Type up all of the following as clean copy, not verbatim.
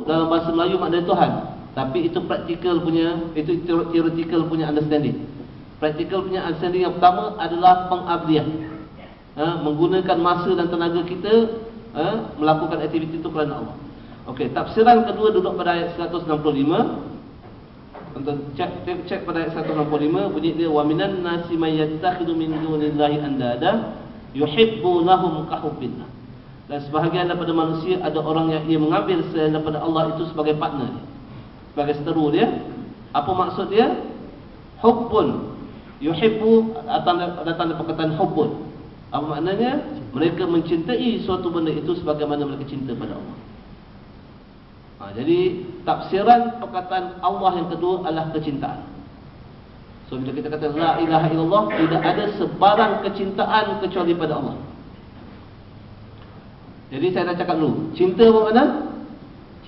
dalam bahasa Melayu maknanya Tuhan. Tapi itu practical punya, itu theoretical punya understanding. Practical punya understanding yang pertama adalah pengabdian. Menggunakan masa dan tenaga kita melakukan aktiviti itu kerana Allah. Okey, tafsiran kedua duduk pada ayat 165. Untuk cek pada ayat 165, bunyi dia wa minan nasi may yattakhidhu min dunillahi andada yuhibbunahum ka hubbillah. Dan sebahagian daripada manusia ada orang yang ia mengambil selain daripada Allah itu sebagai partner, sebagai seteru dia. Apa maksud dia? Hubbun. Yuhibbu datang dari perkataan hubbun. Apa maknanya? Mereka mencintai suatu benda itu sebagaimana mereka cinta pada Allah. Jadi tafsiran perkataan Allah yang kedua adalah kecintaan. So bila kita kata la ilaha illallah, tidak ada sebarang kecintaan kecuali pada Allah. Jadi saya dah cakap dulu, cinta apa makna?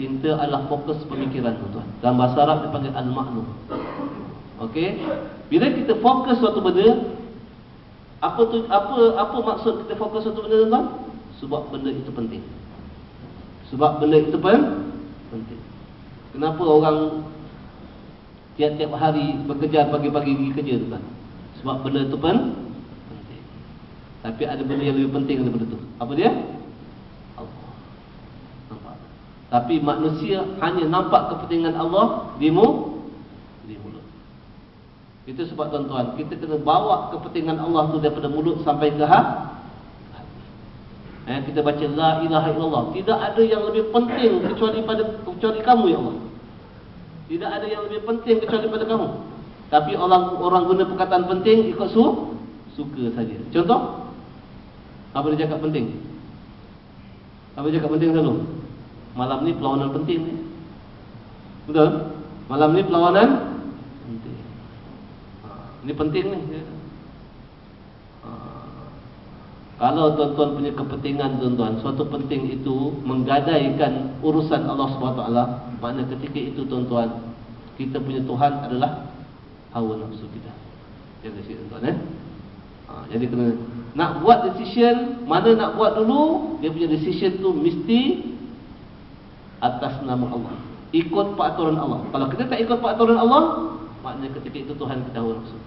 Cinta adalah fokus pemikiran, tuan-tuan. Dalam bahasa Arab dipanggil al-ma'nu. Okey, bila kita fokus suatu benda, apa maksud kita fokus suatu benda, tuan-tuan? Sebab benda itu penting. Sebab benda itu penting. Kenapa orang tiap-tiap hari bekerja pagi-pagi pergi kerja, tuan? Sebab benda itu penting. Tapi ada benda yang lebih penting daripada itu. Apa dia? Allah. Nampak? Tapi manusia hanya nampak kepentingan Allah di mulut. Itu sebab, tuan-tuan, kita kena bawa kepentingan Allah tu daripada mulut sampai ke hati. Kita baca la ilaha illallah, tidak ada yang lebih penting kecuali kamu ya Allah. Tidak ada yang lebih penting kecuali pada kamu. Tapi orang guna perkataan penting ikut suka saja. Contoh, apa dia cakap penting? Apa dia cakap penting selalu? Malam ni perlawanan penting ni. Betul? Malam ni perlawanan penting. Ini penting ni. Kalau tuan-tuan punya kepentingan, tuan-tuan, suatu penting itu menggadaikan urusan Allah SWT, makna ketika itu, tuan-tuan, kita punya Tuhan adalah hawa nafsu kita. Jaga sikit, tuan-tuan. Jadi kena nak buat decision, mana nak buat dulu, dia punya decision tu mesti atas nama Allah, ikut peraturan Allah. Kalau kita tak ikut peraturan Allah, maknanya ketika itu Tuhan kita hawa nafsu.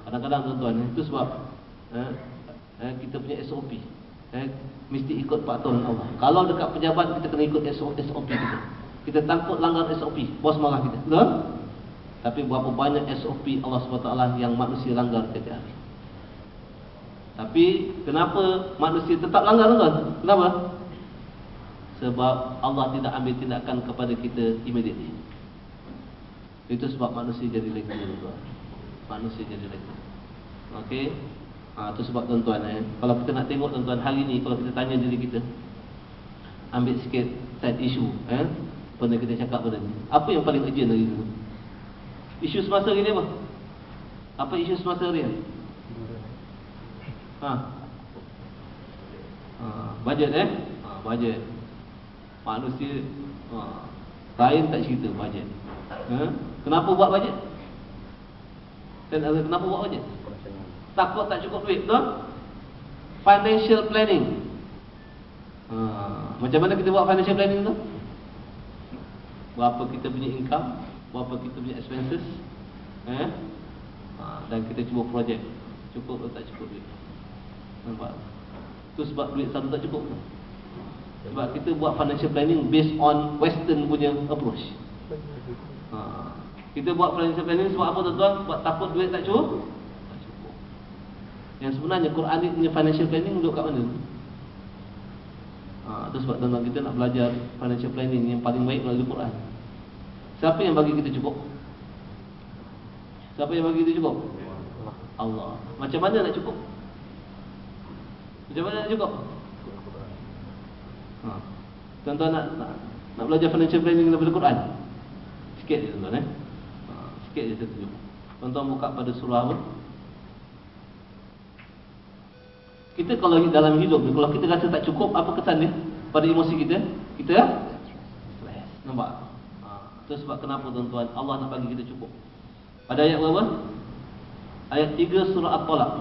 Kadang-kadang, tuan-tuan, itu sebab kita punya SOP, mesti ikut peraturan Allah. Kalau dekat pejabat, kita kena ikut SOP kita. Kita takut langgar SOP, bos marah kita, betul? Tapi berapa banyak SOP Allah SWT yang manusia langgar setiap hari. Tapi kenapa manusia tetap langgar, tuan? Kenapa? Sebab Allah tidak ambil tindakan kepada kita immediately. Itu sebab manusia jadi leka, tuan. Manusia jadi leka. Okey. Itu sebab, tuan-tuan, kalau kita nak tengok, tuan-tuan, hari ni kalau kita tanya diri kita, ambil sikit side issue, pernah kita cakap pada ni, apa yang paling urgent hari ni? Isu semasa hari ni apa? Apa isu semasa hari ni? Bajet, bajet. Manusia lain tak cerita bajet. Kenapa buat bajet? Kenapa buat bajet? Takut tak cukup duit, betul? Financial planning. Macam mana kita buat financial planning tu? Berapa kita punya income, berapa kita punya expenses, dan kita cuba projek, cukup atau tak cukup duit. Nampak? Itu sebab duit selalu tak cukup. Sebab kita buat financial planning based on western punya approach. Kita buat financial planning sebab apa, tuan-tuan? Sebab takut duit tak cukup. Yang sebenarnya Quran ni punya financial planning duduk kat mana? Itu sebab, tuan-tuan, kita nak belajar financial planning yang paling baik melalui Quran. Siapa yang bagi kita cukup? Siapa yang bagi kita cukup? Allah. Macam mana nak cukup? Macam mana nak cukup? Tuan-tuan nak belajar financial planning daripada Quran? Sikit je, tuan-tuan. Sikit je saya tunjuk. Tuan-tuan buka pada surah apa? Kita kalau dalam hidup ni, kalau kita rasa tak cukup, apa kesan dia pada emosi kita? Kita stres. Nampak? Itu sebab kenapa, tuan-tuan, Allah nak bagi kita cukup. Pada ayat berapa? Ayat 3 surah At-Talaq.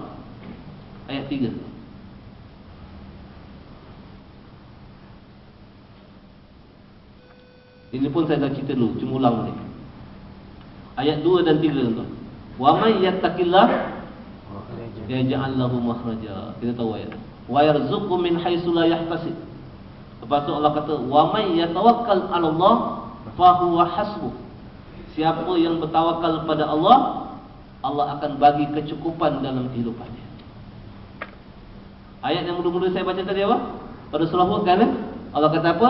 Ayat 3. Ini pun saya dah cerita dulu, cuma ulang balik. Ayat 2 dan 3 tuan-tuan. Wa may yattaqillah yaj'al lahu makhraja. Kita tahu ayat. Wa yarzuqhu min haitsu la yahtasib. Lepas tu Allah kata, wa may yatawakkal 'ala Allah fa huwa hasbuh. Siapa yang bertawakal kepada Allah, Allah akan bagi kecukupan dalam kehidupannya. Ayat yang mula-mula saya baca tadi apa? Pada surah Hud kan? Allah kata apa?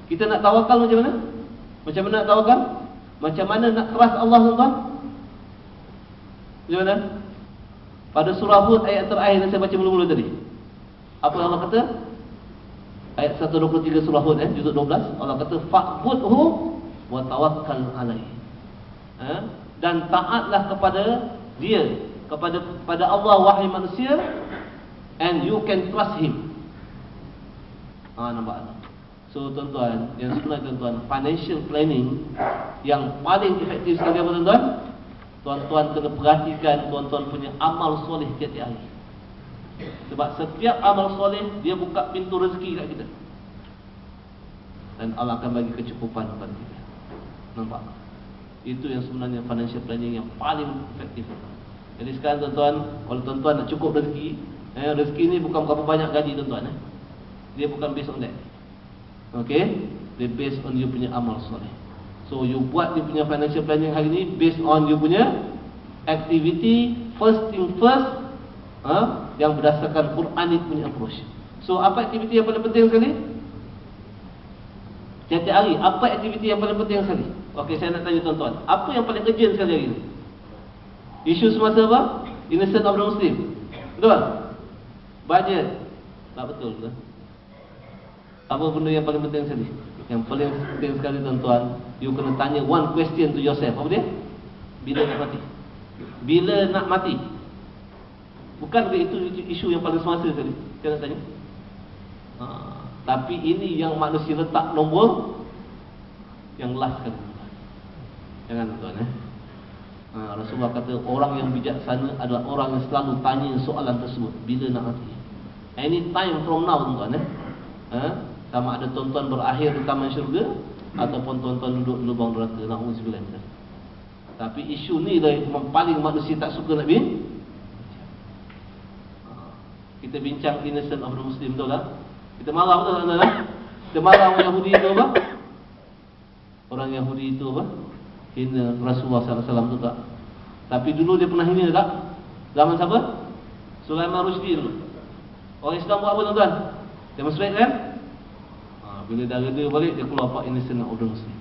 Kita nak tawakal macam mana? Macam mana nak tawakal? Macam mana nak trust Allah, tuan-tuan? Macam mana? Pada surah Hud ayat terakhir yang saya baca mula-mula tadi, apa Allah kata? Ayat 123 surah Hud, juzuk 12, Allah kata fa'budhu wa tawakkal alaihi. Dan taatlah kepada dia, kepada Allah wahai manusia, and you can trust him. Nampak tak? So tuan-tuan, yang sebenarnya tuan-tuan, financial planning yang paling efektif sekali apa tuan-tuan? Tuan-tuan kena perhatikan tuan-tuan punya amal soleh tiap-tiap hari. Sebab setiap amal soleh dia buka pintu rezeki kat kita, dan Allah akan bagi kecukupan kepada kita. Nampak? Itu yang sebenarnya financial planning yang paling efektif. Jadi sekarang tuan-tuan, kalau tuan-tuan nak cukup rezeki, rezeki ni bukan berapa banyak gaji tuan-tuan. Dia bukan based on that. Okay? Dia based on you punya amal soleh. So you buat you punya financial planning hari ni based on you punya activity, first thing first, yang berdasarkan Quranic punya approach. So apa aktiviti yang paling penting sekali? Setiap hari, apa aktiviti yang paling penting sekali? Okey, saya nak tanya tuan-tuan, apa yang paling urgent sekali hari ini? Isu semasa apa? Innocent of the Muslim. Betul? Budget. Tak betul ke? Apa benda yang paling penting sekali? Yang paling penting sekali tuan-tuan, you kena tanya one question to yourself. Apa dia? Bila nak mati? Bila nak mati? Bukan ke itu isu yang paling semasa sekali? Saya nak tanya. Tapi ini yang manusia letak nombor yang last sekali. Jangan tuan-tuan. Rasulullah kata orang yang bijaksana adalah orang yang selalu tanya soalan tersebut, bila nak mati. Any time from now tuan-tuan. Sama ada tuan-tuan berakhir di taman syurga ataupun tuan-tuan duduk di lubang neraka. Na'udzubillah. Tapi isu ni lah yang paling manusia tak suka nak bincang. Kita bincang innocent of the Muslim, betul tak? Kita marah, betul tak? Kita marah orang Yahudi itu apa? Orang Yahudi itu apa? Hina Rasulullah SAW, betul tak? Tapi dulu dia pernah hina tak? Zaman siapa? Sulaiman Rushdie dulu. Orang Islam buat apa tuan-tuan? Demonstrate kan? Bila dah reda balik, dia keluar Pak innocent of the Muslim.